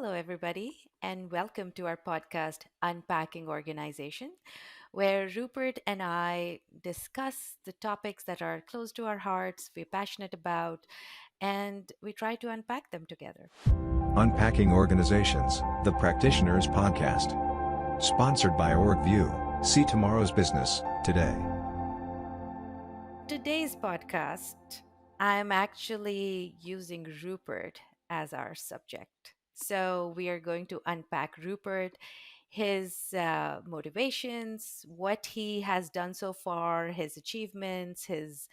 Hello, everybody, and welcome to our podcast, Unpacking Organization, where Rupert and I discuss the topics that are close to our hearts, we're passionate about, and we try to unpack them together. Unpacking Organizations, the Practitioners Podcast. Sponsored by Orgvue. See tomorrow's business, today. Today's podcast, I'm actually using Rupert as our subject. So we are going to unpack Rupert, his motivations, what he has done so far, his achievements, his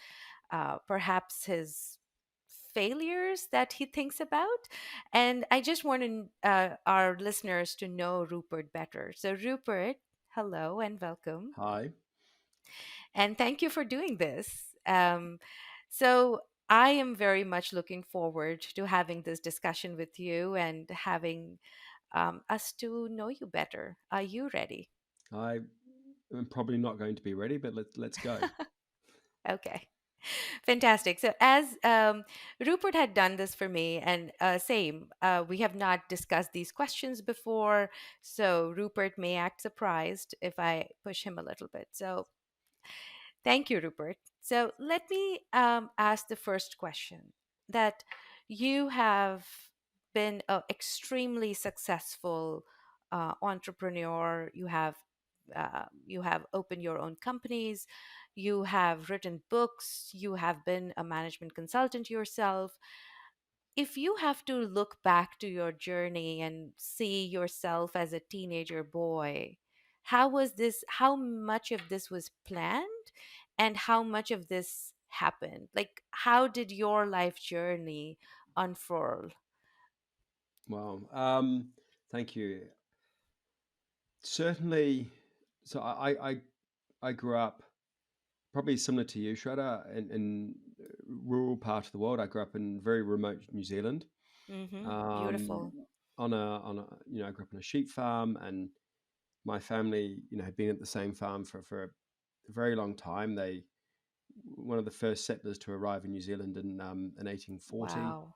perhaps his failures that he thinks about. And I just want our listeners to know Rupert better. So, Rupert, hello and welcome. Hi. And thank you for doing this. So, I am very much looking forward to having this discussion with you and having us to know you better. Are you ready? I am probably not going to be ready, but let's go. Okay. Fantastic. So, as Rupert had done this for me, and same, we have not discussed these questions before. So, Rupert may act surprised if I push him a little bit. So, thank you, Rupert. So, let me ask the first question that you have been an extremely successful entrepreneur. You have opened your own companies, you have written books, you have been a management consultant yourself. If you have to look back to your journey and see yourself as a teenager boy, how much of this was planned and how much of this happened? Like, how did your life journey unfurl? Well, thank you. Certainly. So I grew up probably similar to you, Shradha, in rural part of the world. I grew up in very remote New Zealand. Um, Beautiful. I grew up on a sheep farm, and my family, had been at the same farm for a very long time. They one of the first settlers to arrive in New Zealand in 1840. Wow.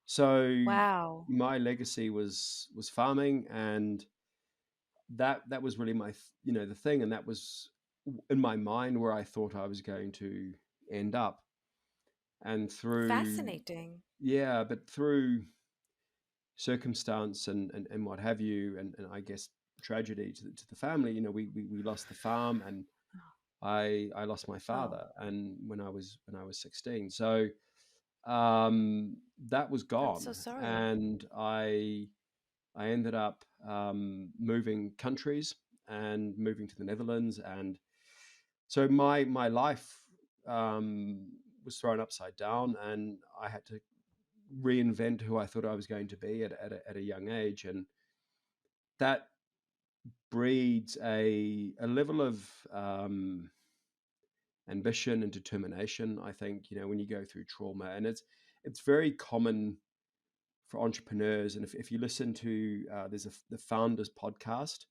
So Wow. my legacy was farming, and that was really the thing, and that was in my mind where I thought I was going to end up. And through Fascinating. yeah, but through circumstance and what have you, and I guess tragedy to the family, we lost the farm, and I lost my Oh, father, and when I was 16. So that was I'm so gone, sorry. and I ended up moving countries and moving to the Netherlands, and so my life um, was thrown upside down, and I had to reinvent who I thought I was going to be at a young age, and that breeds a level of um, ambition and determination. I think when you go through trauma, and it's very common for entrepreneurs. And if you listen to there's the Founders podcast,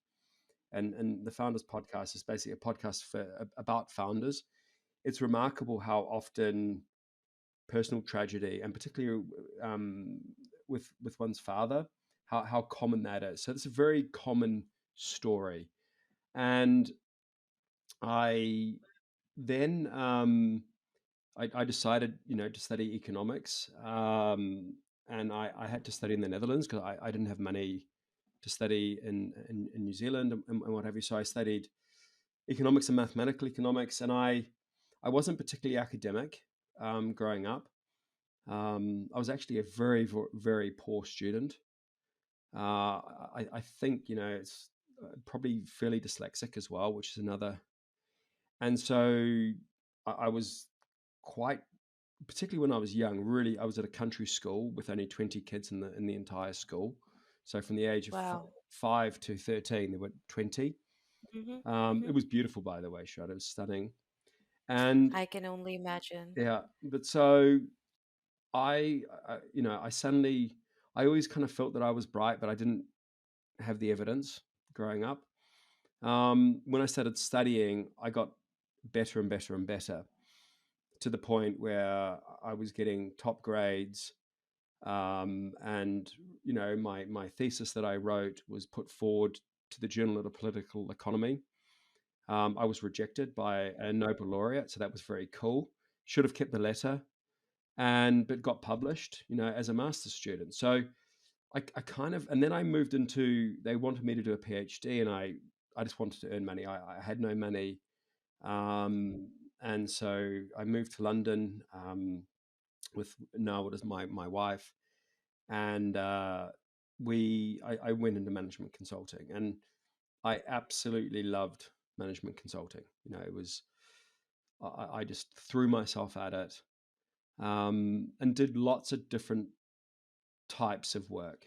and the Founders podcast is basically a podcast about founders. It's remarkable how often personal tragedy, and particularly with one's father, how common that is. So it's a very common story. And I then I decided, to study economics, and I had to study in the Netherlands because I didn't have money to study in New Zealand, and what have you. So I studied economics and mathematical economics, and I wasn't particularly academic growing up. I was actually a very, very poor student. I think it's probably fairly dyslexic as well, which is another. And so I was quite, particularly when I was young. Really, I was at a country school with only 20 kids in the entire school. So from the age of Wow. 5 to 13, there were 20. hmm It hmm was beautiful, by the way, Shad. It was stunning. And I can only imagine. yeah, but so I suddenly, I always kind of felt that I was bright, but I didn't have the evidence growing up. When I started studying, I got better and better and better to the point where I was getting top grades And my thesis that I wrote was put forward to the Journal of the Political Economy. I was rejected by a Nobel laureate, so that was very cool. Should have kept the letter, but got published, as a master's student. So I kind of, and then I moved into. They wanted me to do a PhD, and I just wanted to earn money. I had no money, and so I moved to London with now what is my wife, and I went into management consulting, and I absolutely loved management consulting. It was I just threw myself at it, and did lots of different types of work.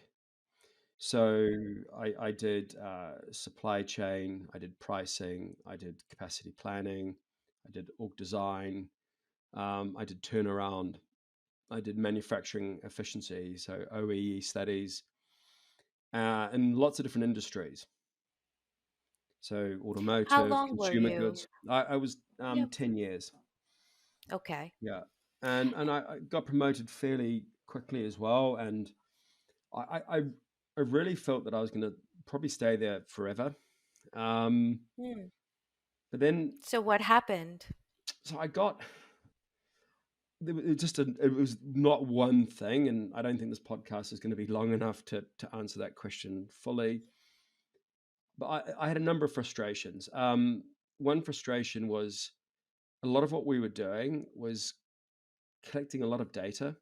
So I did supply chain, I did pricing, I did capacity planning, I did org design, I did turnaround, I did manufacturing efficiency, so OEE studies, in lots of different industries. So How automotive, long were consumer you? goods. I was Yep. 10 years. Okay. Yeah, and I got promoted fairly quickly as well, and I I, I really felt that I was going to probably stay there forever. Um, Hmm. but then, So what happened? so I got it was not one thing, and I don't think this podcast is going to be long enough to answer that question fully. But I had a number of frustrations. One frustration was a lot of what we were doing was collecting a lot of data,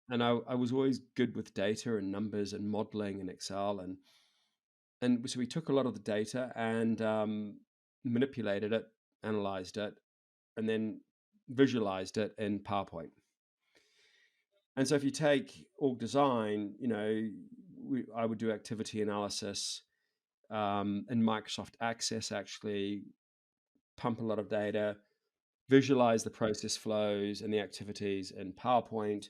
and I was always good with data and numbers and modeling and Excel, and so we took a lot of the data and manipulated it, analyzed it, and then visualized it in PowerPoint. And so if you take org design, I would do activity analysis, and Microsoft Access, actually pump a lot of data, visualize the process flows and the activities in PowerPoint.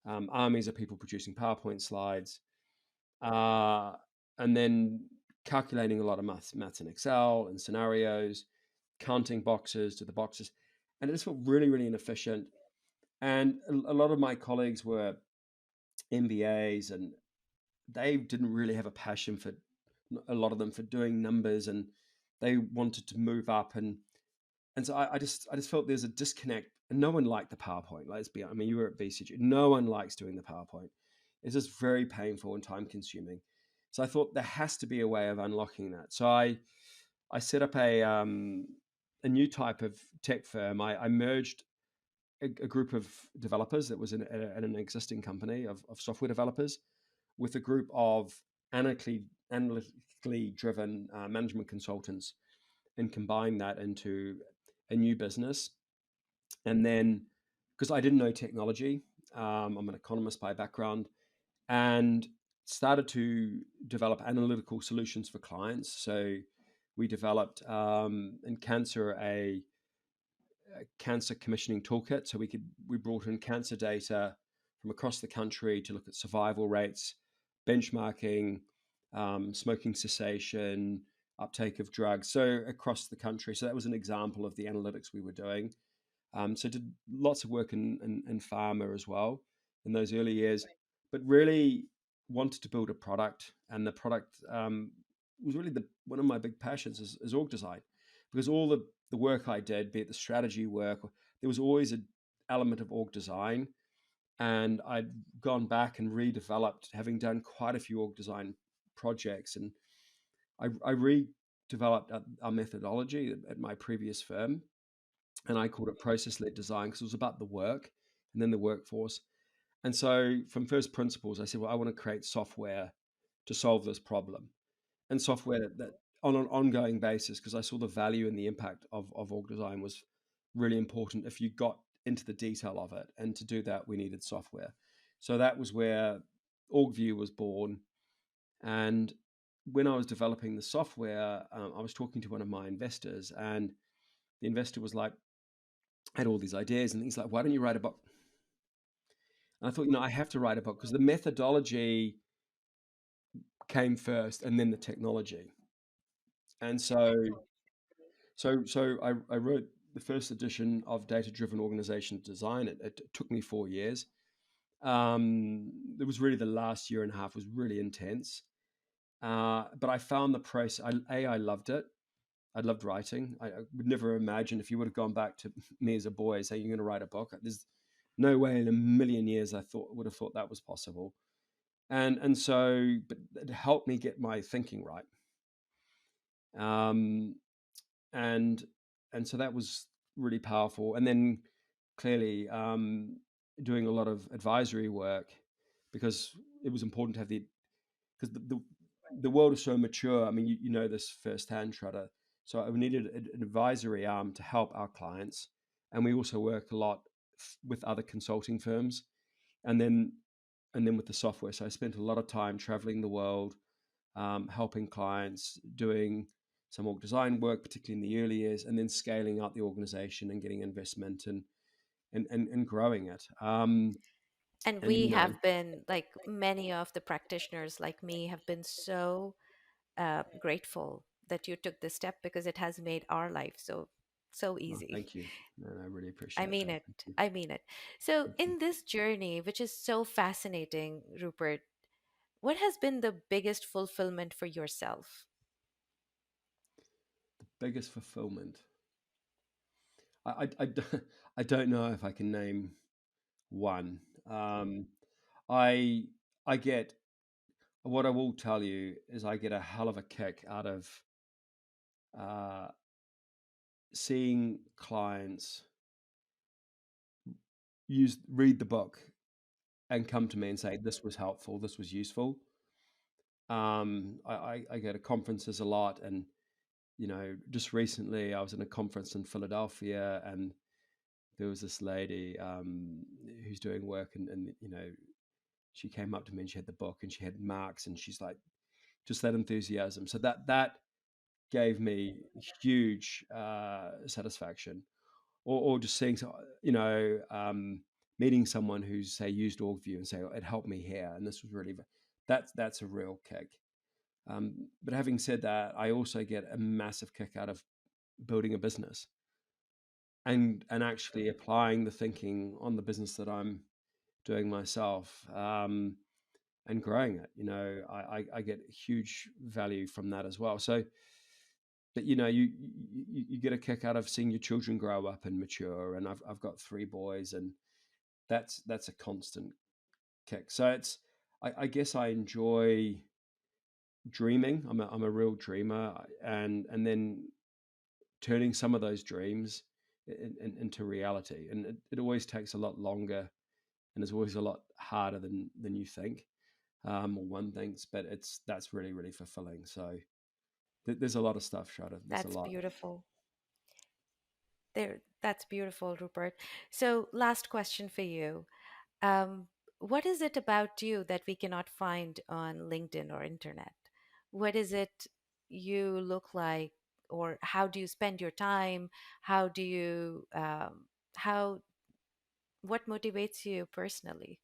Armies of people producing PowerPoint slides, uh, and then calculating a lot of maths in Excel and scenarios, counting boxes to the boxes. And it just felt really, really inefficient. And a lot of my colleagues were MBAs, and they didn't really have a passion for a lot of them for doing numbers, and they wanted to move up, and so I just felt there's a disconnect, and no one liked the PowerPoint. Let's be honest. I mean, you were at BCG. No one likes doing the PowerPoint. It's just very painful and time consuming. So I thought there has to be a way of unlocking that. So I set up a new type of tech firm. I merged a group of developers that was in an existing company of software developers with a group of analytically driven management consultants, and combined that into a new business. And then, because I didn't know technology, I'm an economist by background, and started to develop analytical solutions for clients. So we developed in cancer a cancer commissioning toolkit. So we brought in cancer data from across the country to look at survival rates, benchmarking, smoking cessation, uptake of drugs. So across the country. So that was an example of the analytics we were doing. So did lots of work in pharma as well in those early years, but really wanted to build a product, and the product was really one of my big passions is org design, because all the work I did, be it the strategy work, there was always an element of org design, and I'd gone back and redeveloped, having done quite a few org design projects, and I redeveloped our methodology at my previous firm, and I called it process led design because it was about the work and then the workforce. And so, from first principles, I said, well, I want to create software to solve this problem, and software that on an ongoing basis, because I saw the value and the impact of org design was really important if you got into the detail of it. And to do that, we needed software. So that was where Orgvue was born. And when I was developing the software, I was talking to one of my investors, and the investor was like, had all these ideas, and he's like, why don't you write a book? And I thought, I have to write a book because the methodology came first and then the technology. And so I wrote the first edition of Data Driven Organization Design. It took me 4 years. It was really the last year and a half was really intense. But I found the process. I loved it. I loved writing. I would never imagine if you would have gone back to me as a boy saying you're going to write a book. There's no way in a million years I would have thought that was possible. And so, but it helped me get my thinking right. Um, and and so that was really powerful. And then clearly doing a lot of advisory work because it was important to have because the world is so mature. I mean, you know this firsthand, Shradha. So we needed an advisory arm to help our clients, and we also work a lot with other consulting firms, and then with the software. So I spent a lot of time traveling the world, helping clients, doing some org design work, particularly in the early years, and then scaling out the organization and getting investment and growing it. And And we you know, have been, like many of the practitioners like me, have been so grateful that you took this step because it has made our life so oh, easy. thank you. No, I really I appreciate mean that. it. Thank you. I mean it. So, Thank you. in this journey, which is so fascinating, Rupert, what has been the biggest fulfillment for yourself? Biggest fulfillment. I I don't know if I can name one. I I get what I will tell you is I get a hell of a kick out of uh, seeing clients read the book and come to me and say this was helpful, this was useful. I go to conferences a lot, and you know, just recently I was in a conference in Philadelphia, and there was this lady who's doing work, and you know, she came up to me and she had the book and she had marks, and she's like, just that enthusiasm. So that gave me huge satisfaction, or just seeing, you know, meeting someone who's say used Orgvue and say, oh, it helped me here, and this was really that's a real kick. But having said that, I also get a massive kick out of building a business and actually applying the thinking on the business that I'm doing myself, and growing it. You know, I get huge value from that as well. So, but you know, you get a kick out of seeing your children grow up and mature. And I've got three boys, and that's a constant kick. So it's I guess I enjoy dreaming. I'm a real dreamer, and then turning some of those dreams into reality. And it always takes a lot longer, and it's always a lot harder than you think, or one thinks. But that's really really fulfilling. So there's a lot of stuff, Shada. There's a That's lot. beautiful. There, that's beautiful, Rupert. So, last question for you. Um, what is it about you that we cannot find on LinkedIn or internet? What is it you look like, or how do you spend your time? How do you, how, what motivates you personally?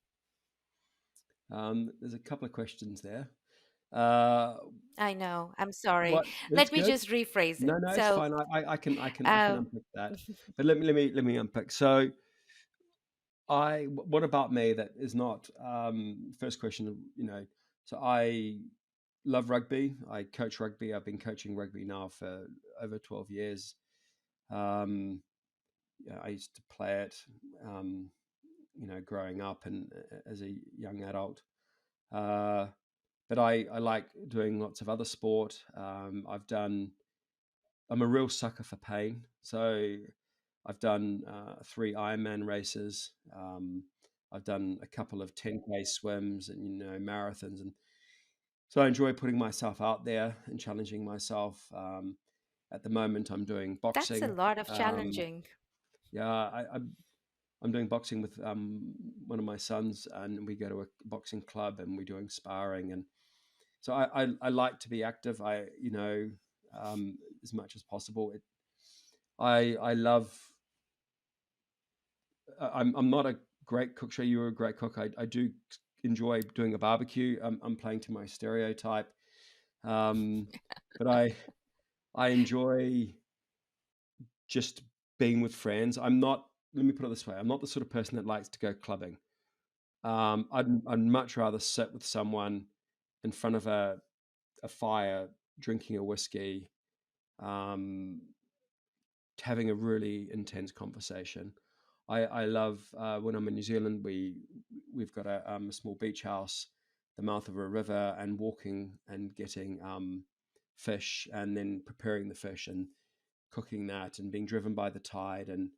There's a couple of questions there. Uh, I know, I'm sorry. what it's Let me good. just rephrase it. No, no, it's So, fine. I can um, unpick that. But let me unpick. So what about me that is not first question, you know, so I love rugby. I coach rugby. I've been coaching rugby now for over 12 years. Um, yeah, I used to play it, um, you know, growing up and as a young adult. Uh, but I like doing lots of other sport. I'm a real sucker for pain. So I've done 3 Ironman races. I've done a couple of 10K swims and, you know, marathons. And so I enjoy putting myself out there and challenging myself. At the moment, I'm doing that's a boxing. lot of Um, challenging. yeah, I'm doing boxing with one of my sons, and we go to a boxing club and we're doing sparring. And so I like to be active. You know, as much as possible. I love. I'm not a great cook. Sure, you're a great cook. I do enjoy doing a barbecue. I'm playing to my stereotype, um, but I enjoy just being with friends. I'm not. Let me put it this way: I'm not the sort of person that likes to go clubbing. I'd much rather sit with someone in front of a fire, drinking a whiskey, um, having a really intense conversation. I love when I'm in New Zealand. We've got a small beach house, the mouth of a river, and walking and getting fish, and then preparing the fish and cooking that, and being driven by the tide, and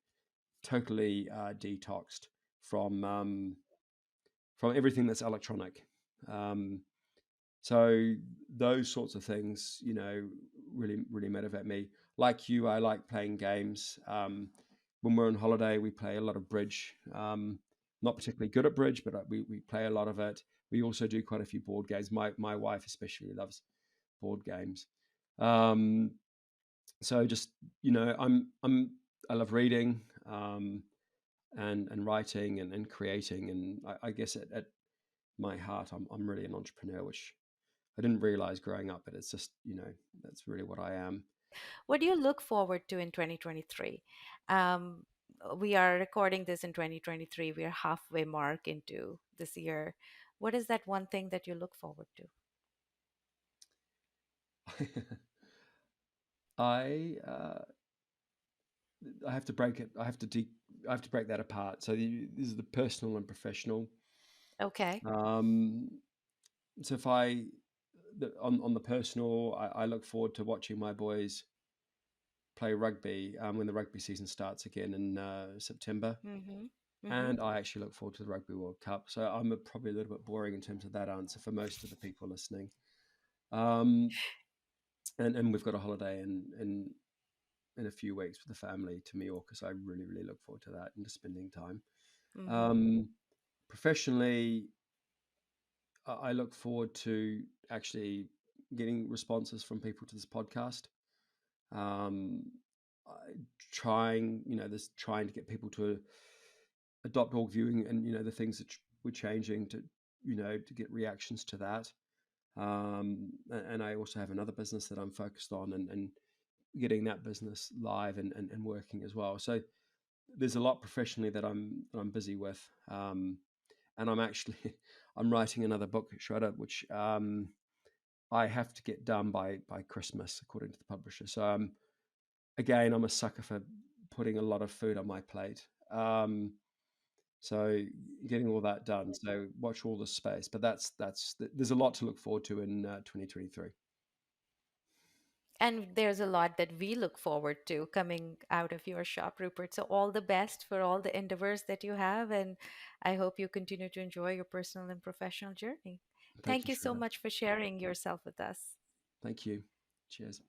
totally detoxed from um, from everything that's electronic. Um, so those sorts of things, really motivate me. Like you, I like playing games. When we're on holiday, we play a lot of bridge. Not particularly good at bridge, but we play a lot of it. We also do quite a few board games. My wife especially loves board games. Um, so just I love reading, and writing, and creating, and I guess at my heart, I'm really an entrepreneur, which I didn't realize growing up, but it's just, that's really what I am. What do you look forward to in 2023? Um, we are recording this in 2023. We are halfway mark into this year. What is that one thing that you look forward to? I I have to break it. I have to break that apart. So this is the personal and professional. Okay. Um, so if I on the personal, I look forward to watching my boys play rugby when the rugby season starts again in September. Mm-hmm. Mm-hmm. And I actually look forward to the Rugby World Cup. So I'm probably a little bit boring in terms of that answer for most of the people listening. Um, and we've got a holiday in a few weeks with the family to Mallorca, so I really look forward to that and to spending time. Mm-hmm. Um, Professionally, I look forward to actually getting responses from people to this podcast. Um, Trying, this trying to get people to adopt org viewing, and the things that we're changing to, to get reactions to that. And I also have another business that I'm focused on, and getting that business live and working as well. So there's a lot professionally that I'm busy with, and I'm actually I'm writing another book, Shradha, which I have to get done by Christmas, according to the publisher. So again, I'm a sucker for putting a lot of food on my plate. So getting all that done. So watch all the space, but there's a lot to look forward to in 2023. And there's a lot that we look forward to coming out of your shop, Rupert. So, all the best for all the endeavors that you have. And I hope you continue to enjoy your personal and professional journey. Thank Thank you, you so Shraddha. much for sharing yourself with us. Thank you. Cheers.